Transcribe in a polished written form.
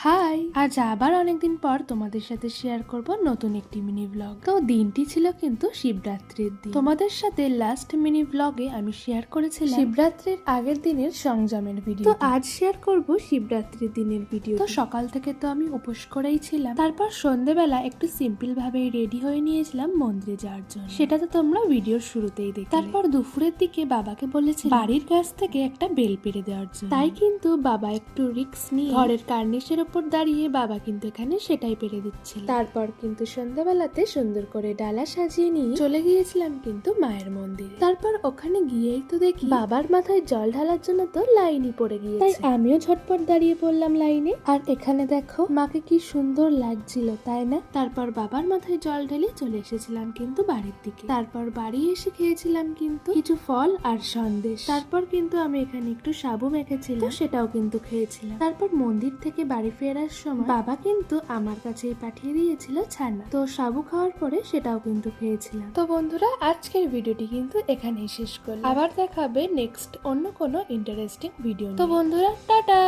High, আজ আবার অনেকদিন পর তোমাদের সাথে শেয়ার করব নতুন একটি মিনি ব্লগ। তো দিনটি ছিল কিন্তু শিবরাত্রির দিন। তোমাদের সাথে লাস্ট মিনি ব্লগে আমি শেয়ার করেছিলাম শিবরাত্রির আগের দিনের সংযমের ভিডিও। তো আজ শেয়ার করব শিবরাত্রির দিনের ভিডিও। তো সকাল থেকে তো আমি উপোস করেই ছিলাম। তারপর সন্ধ্যেবেলা একটু সিম্পল ভাবে রেডি হয়ে নিয়েছিলাম মন্দিরে যাওয়ার জন্য। সেটা তো তোমরা ভিডিওর শুরুতেই দেখলে। তারপর দুপুরের দিকে বাবাকে বলেছি বাড়ির কাছ থেকে একটা বেল পেড়ে দেওয়ার জন্য। তাই কিন্তু বাবা একটু রিস্ক নিয়ে ঘরের কার্নিশের উপর দাঁড়িয়ে বাবা কিন্তু এখানে সেটাই পেরে দিচ্ছিল। তারপর কিন্তু সন্ধ্যাবেলাতে সুন্দর করে ডালা সাজিয়ে নিয়ে চলে গিয়েছিলাম কিন্তু মায়ের মন্দিরে। তারপর ওখানে গিয়েই তো দেখি বাবার মাথায় জল ঢালার জন্য তো লাইনই পড়ে গিয়েছে। তাই আমিও ঝটপট দাঁড়িয়ে পড়লাম লাইনে। আর এখানে দেখো মাকে কি সুন্দর লাগছিল, তাই না? তারপর বাবার মাথায় জল ঢেলে চলে এসেছিলাম কিন্তু বাড়ির দিকে। তারপর বাড়ি এসে খেয়েছিলাম কিন্তু কিছু ফল আর সন্দেশ। তারপর কিন্তু আমি এখানে একটু সাবু মেখেছিলাম, সেটাও কিন্তু খেয়েছিলাম। তারপর মন্দির থেকে বাড়ি ফেরার সময় বাবা কিন্তু আমার কাছেই পাঠিয়ে দিয়েছিল ছানা। তো সাবু খাওয়ার পরে সেটাও কিন্তু খেয়েছিলাম। তো বন্ধুরা, আজকের ভিডিওটি কিন্তু এখানেই শেষ করলাম। আবার দেখাবে নেক্সট অন্য কোনো ইন্টারেস্টিং ভিডিও। তো বন্ধুরা, টাটা।